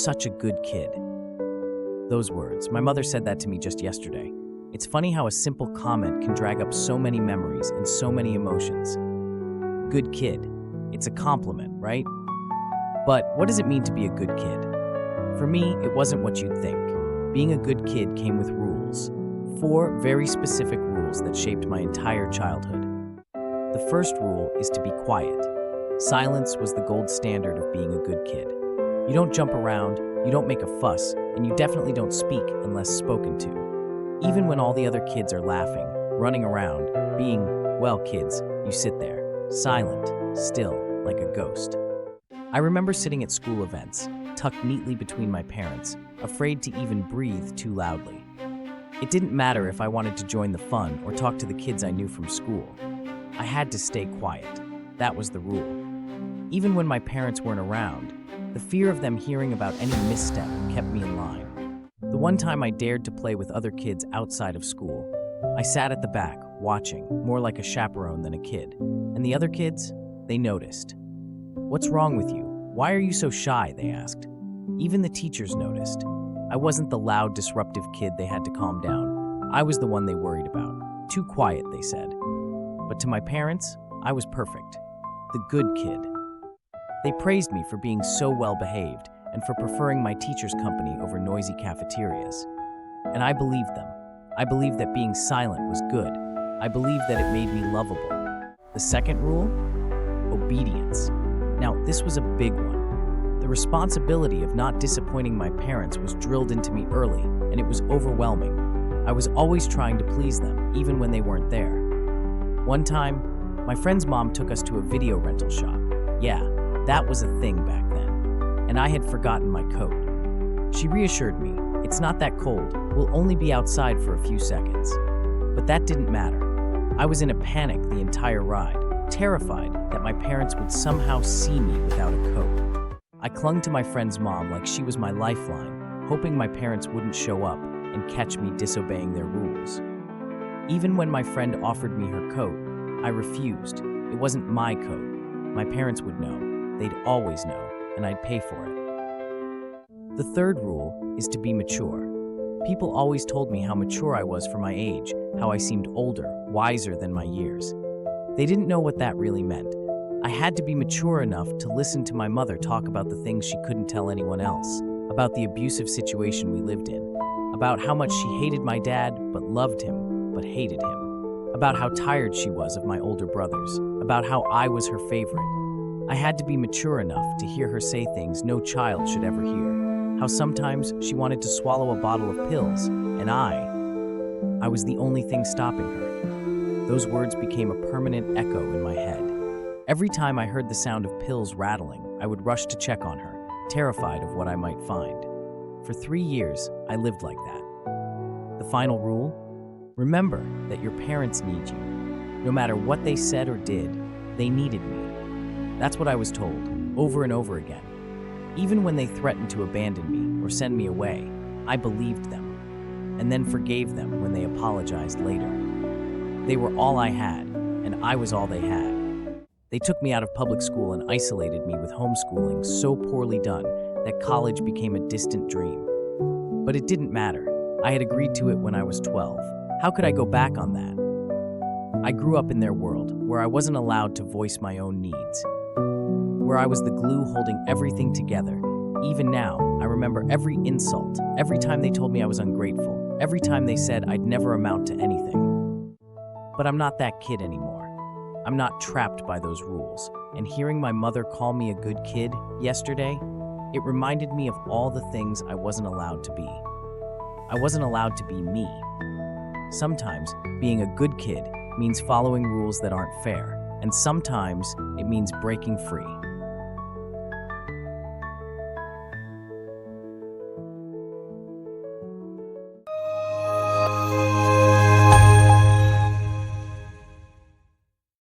such a good kid." Those words, my mother said that to me just yesterday. It's funny how a simple comment can drag up so many memories and so many emotions. Good kid. It's a compliment, right? But what does it mean to be a good kid? For me, it wasn't what you'd think. Being a good kid came with rules. 4 very specific rules that shaped my entire childhood. The first rule is to be quiet. Silence was the gold standard of being a good kid. You don't jump around, you don't make a fuss, and you definitely don't speak unless spoken to. Even when all the other kids are laughing, running around, being, well, kids, you sit there, silent, still, like a ghost. I remember sitting at school events, tucked neatly between my parents, afraid to even breathe too loudly. It didn't matter if I wanted to join the fun or talk to the kids I knew from school. I had to stay quiet. That was the rule. Even when my parents weren't around, the fear of them hearing about any misstep kept me in line. The one time I dared to play with other kids outside of school, I sat at the back, watching, more like a chaperone than a kid. And the other kids, they noticed. "What's wrong with you? Why are you so shy?" they asked. Even the teachers noticed. I wasn't the loud, disruptive kid they had to calm down. I was the one they worried about. Too quiet, they said. But to my parents, I was perfect. The good kid. They praised me for being so well behaved and for preferring my teacher's company over noisy cafeterias. And I believed them. I believed that being silent was good. I believed that it made me lovable. The second rule? Obedience. Now, this was a big one. The responsibility of not disappointing my parents was drilled into me early, and it was overwhelming. I was always trying to please them, even when they weren't there. One time, my friend's mom took us to a video rental shop. Yeah, that was a thing back then. And I had forgotten my coat. She reassured me, "It's not that cold, we'll only be outside for a few seconds." But that didn't matter. I was in a panic the entire ride, terrified that my parents would somehow see me without a coat. I clung to my friend's mom like she was my lifeline, hoping my parents wouldn't show up and catch me disobeying their rules. Even when my friend offered me her coat, I refused. It wasn't my coat. My parents would know. They'd always know, and I'd pay for it. The third rule is to be mature. People always told me how mature I was for my age, how I seemed older, wiser than my years. They didn't know what that really meant. I had to be mature enough to listen to my mother talk about the things she couldn't tell anyone else, about the abusive situation we lived in, about how much she hated my dad but loved him, but hated him, about how tired she was of my older brothers, about how I was her favorite. I had to be mature enough to hear her say things no child should ever hear, how sometimes she wanted to swallow a bottle of pills, and I was the only thing stopping her. Those words became a permanent echo in my head. Every time I heard the sound of pills rattling, I would rush to check on her, terrified of what I might find. For 3 years, I lived like that. The final rule? Remember that your parents need you. No matter what they said or did, they needed me. That's what I was told, over and over again. Even when they threatened to abandon me or send me away, I believed them, and then forgave them when they apologized later. They were all I had, and I was all they had. They took me out of public school and isolated me with homeschooling so poorly done that college became a distant dream. But it didn't matter. I had agreed to it when I was 12. How could I go back on that? I grew up in their world, where I wasn't allowed to voice my own needs, where I was the glue holding everything together. Even now, I remember every insult, every time they told me I was ungrateful, every time they said I'd never amount to anything. But I'm not that kid anymore. I'm not trapped by those rules, and hearing my mother call me a good kid yesterday, it reminded me of all the things I wasn't allowed to be. I wasn't allowed to be me. Sometimes, being a good kid means following rules that aren't fair, and sometimes it means breaking free.